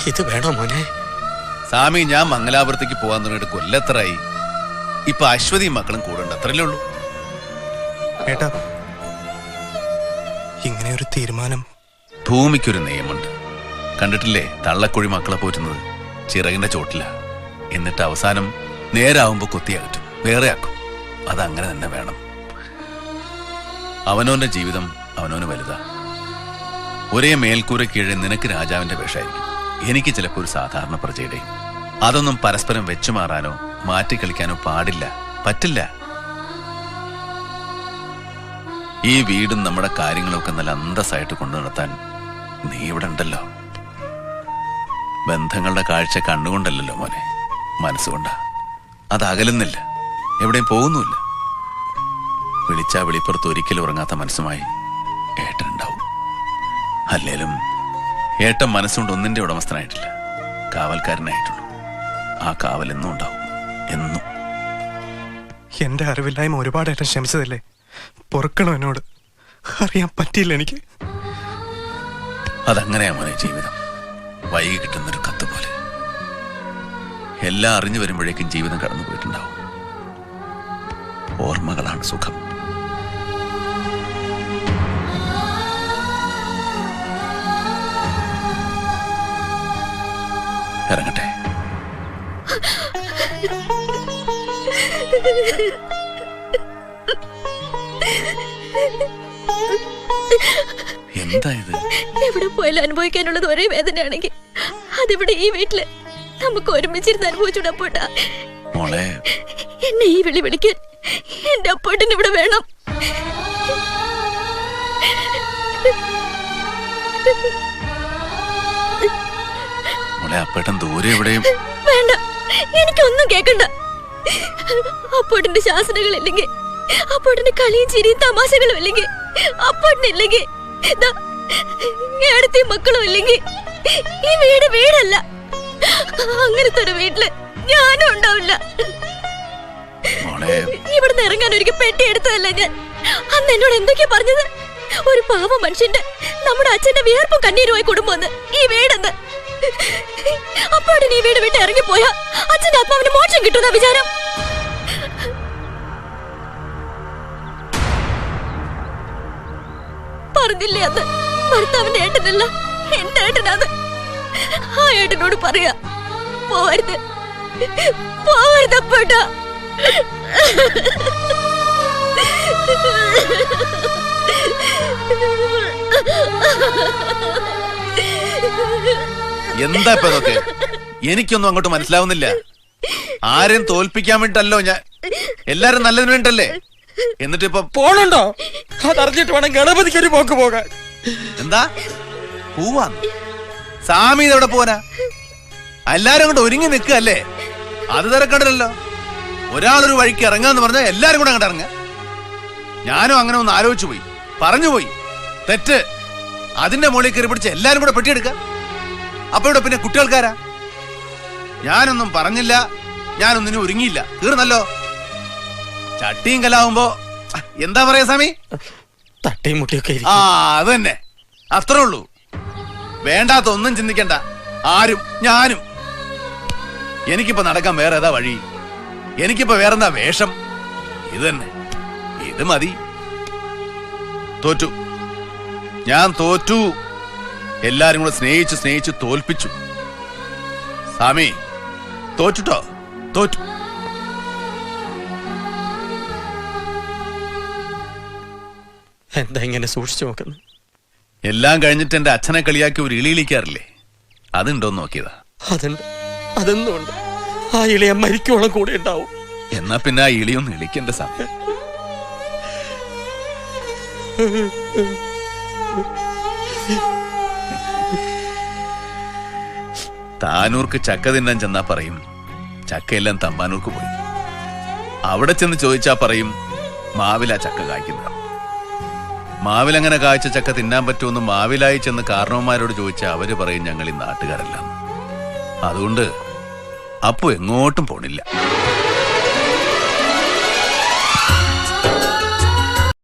ഇത് വേണോ മോനെ? സ്വാമി, ഞാൻ മംഗലാപുരത്തേക്ക് പോകാൻ തുടങ്ങിയിട്ട് കൊല്ലത്തറായി. ഇപ്പൊ അശ്വതിയും മക്കളും കൂടെ ഉണ്ട്, അത്രയല്ലേ ഉള്ളൂ. ഏട്ടാ, ഇങ്ങനെ ഒരു തീരുമാനം. ഭൂമിക്കൊരു നിയമമുണ്ട്, കണ്ടിട്ടില്ലേ? തള്ളക്കുഴി മക്കളെ പോറ്റുന്നത് ചിറകിന്റെ ചോട്ടില. എന്നിട്ട് അവസാനം നേരാവുമ്പോ കൊത്തിയാകറ്റും, വേറെ ആക്കും. അതങ്ങനെ തന്നെ വേണം. അവനവന്റെ ജീവിതം അവനവന് വലുതാ. ഒരേ മേൽക്കൂര കീഴെ നിനക്ക് രാജാവിന്റെ വേഷമായിരിക്കും, എനിക്ക് ചിലപ്പോൾ ഒരു സാധാരണ പ്രജയുടെയും. അതൊന്നും പരസ്പരം വെച്ചുമാറാനോ മാറ്റിക്കളിക്കാനോ പാടില്ല, പറ്റില്ല. ഈ വീടും നമ്മുടെ കാര്യങ്ങളൊക്കെ നല്ല അന്തസ്സായിട്ട് കൊണ്ടു നടത്താൻ നീ ഇവിടെ ഉണ്ടല്ലോ. ബന്ധങ്ങളുടെ കാഴ്ച കണ്ണുകൊണ്ടല്ലോ മോനെ, മനസ്സുകൊണ്ടാ. അത് അകലുന്നില്ല, എവിടെയും പോകുന്നുമില്ല. വിളിച്ചാ വിളിപ്പുറത്ത് ഒരിക്കലും ഉറങ്ങാത്ത മനസ്സുമായി ഏട്ടനുണ്ടാവും. അല്ലേലും ഏട്ടൻ മനസ്സുകൊണ്ട് ഒന്നിന്റെ ഉടമസ്ഥനായിട്ടില്ല, കാവൽക്കാരനായിട്ടുള്ളൂ. ആ കാവൽ എന്നും ഉണ്ടാവും, എന്നും. എന്റെ അറിവില്ലായ്മ ഒരുപാട് ഏട്ടൻ ക്ഷമിച്ചതല്ലേ, പൊറുക്കണം എന്നോട്. അറിയാൻ പറ്റിയില്ല എനിക്ക്. അതങ്ങനെയാ മോനെ ജീവിതം, വൈകി കിട്ടുന്നൊരു കത്ത് പോലെ. എല്ലാം അറിഞ്ഞു വരുമ്പോഴേക്കും ജീവിതം കടന്നു പോയിട്ടുണ്ടാവും. ഓർമ്മകളാണ് സുഖം. ഇറങ്ങട്ടെ. എന്താ ഇത്? എവിടെ പോയാലും അനുഭവിക്കാനുള്ളത് ഒരേ വേദനയാണെങ്കിൽ അതിവിടെ ഈ വീട്ടില് നമുക്ക് ഒരുമിച്ചിരുന്ന് അനുഭവിച്ചുകൂടാ പോട്ടാ? മോളെ, എന്നെ ഈ വിളി വിളിക്കാൻ എന്റെ അപ്പോട്ടിന് ഇവിടെ വേണം. മോളെ, അപ്പേട്ടൻ ദൂരെ എവിടെയും. വേണ്ട, എനിക്കൊന്നും കേക്കണ്ട. അപ്പോട്ടിന്റെ ശാസനകളില്ലെങ്കിൽ, അപ്പോട്ടിന്റെ കളിയും ചിരിയും തമാശകളും ഇല്ലെങ്കിൽ, അപ്പോട്ടിനില്ലെങ്കിൽ ഏടത്തെയും മക്കളും ഇല്ലെങ്കിൽ ഈ വീട് വീടല്ല. അങ്ങനത്തെ ഒരു വീട്ടില് ഞാനും ഉണ്ടാവില്ല. ഇവിടുന്ന് ഇറങ്ങാൻ ഒരിക്കൽ പെട്ടി എടുത്തതല്ല ഞാൻ. അന്ന് എന്നോട് എന്തൊക്കെയാ പറഞ്ഞത്? ഒരു പാവ മനുഷ്യന്റെ, നമ്മുടെ അച്ഛന്റെ വിയർപ്പും കണ്ണീരുമായി കുടുംബം ഈ വീടെന്ന്. അപ്പോഴാണ് ഈ വീട് വിട്ട് ഇറങ്ങിപ്പോയാ അച്ഛന്റെ ആത്മാവിന് മോക്ഷം കിട്ടുന്ന വിചാരം. പറഞ്ഞില്ലേ അന്ന്, ഭർത്താവിന്റെ ഏട്ടനല്ല എന്റെ ഏട്ടനാണ്. ആ ഏട്ടനോട് പറയാ, പോവരുത് പോവരുത് അപ്പോട്ടാ. എന്താ ഇപ്പൊ ഇതൊക്കെ? എനിക്കൊന്നും അങ്ങോട്ട് മനസ്സിലാവുന്നില്ല. ആരെയും തോൽപ്പിക്കാൻ വേണ്ടിട്ടല്ലോ ഞാൻ, എല്ലാരും നല്ലതിന് വേണ്ടല്ലേ. എന്നിട്ട് ഇപ്പൊ പോണുണ്ടോ? അതറിഞ്ഞിട്ട് വേണം ഗണപതിക്ക് ഒരു പോക്ക് പോകാൻ. എന്താ പോവാ? സാമി ഇതെവിടെ പോനാ? എല്ലാരും അങ്ങോട്ട് ഒരുങ്ങി നിൽക്കല്ലേ? അത് തിരക്കണ്ടല്ലോ. ഒരാളൊരു വഴിക്ക് ഇറങ്ങാന്ന് പറഞ്ഞാൽ എല്ലാരും കൂടെ അങ്ങോട്ട് ഇറങ്ങ. ഞാനും അങ്ങനെ ഒന്ന് ആലോചിച്ചു പോയി, പറഞ്ഞുപോയി. തെറ്റ്. അതിന്റെ മുകളിൽ കയറി പിടിച്ച് എല്ലാരും കൂടെ പെട്ടിയെടുക്ക. അപ്പൊ ഇവിടെ പിന്നെ കുട്ടികൾക്കാരാ? ഞാനൊന്നും പറഞ്ഞില്ല, ഞാനൊന്നിനും ഒരുങ്ങിയില്ല, തീർന്നല്ലോ. ചട്ടിയും കലാവുമ്പോ എന്താ പറയാ സ്വാമി? തട്ടിയും മുട്ടിയൊക്കെ. ആ, അത് തന്നെ, അത്രേ ഉള്ളൂ. വേണ്ടാത്ത ഒന്നും ചിന്തിക്കണ്ട, ആരും ഞാനും. എനിക്കിപ്പോ നടക്കാൻ വേറെ ഏതാ വഴി? എനിക്കിപ്പോ വേറെന്താ വേഷം? ഇത് തന്നെ, ഇത് മതി. തോറ്റു, ഞാൻ തോറ്റു. എല്ലാരും കൂടെ സ്നേഹിച്ച് സ്നേഹിച്ച് തോൽപ്പിച്ചു. സ്വാമി തോറ്റുട്ടോ, തോറ്റു. എന്താ ഇങ്ങനെ സൂക്ഷിച്ചു നോക്കുന്നു? എല്ലാം കഴിഞ്ഞിട്ട് എന്റെ അച്ഛനെ കളിയാക്കി ഒരു ഇളി ഇളിക്കാറില്ലേ, അതുണ്ടോന്ന് നോക്കിയതാ. അതുണ്ട്, അതൊന്നുമുണ്ട്. ആ ഇളിയ മരിക്കോളം കൂടെ ഉണ്ടാവും. എന്നാ പിന്നെ ആ ഇളിയൊന്ന് ഇളിക്കണ്ട സമയം. താനൂർക്ക് ചക്ക തിന്നാൻ ചെന്നാ പറയും ചക്കയെല്ലാം തമ്പാനൂർക്ക് പോയി. അവിടെ ചെന്ന് ചോദിച്ചാ പറയും മാവിലാ ചക്ക കായ്ക്കുന്നത്. മാവിലങ്ങനെ കായ്ച്ച ചക്ക തിന്നാൻ പറ്റുമെന്ന് മാവിലായി ചെന്ന് കാരണവന്മാരോട് ചോദിച്ചാൽ അവര് പറയും ഞങ്ങൾ ഈ നാട്ടുകാരല്ല. അതുകൊണ്ട് അപ്പു എങ്ങോട്ടും പോണില്ല.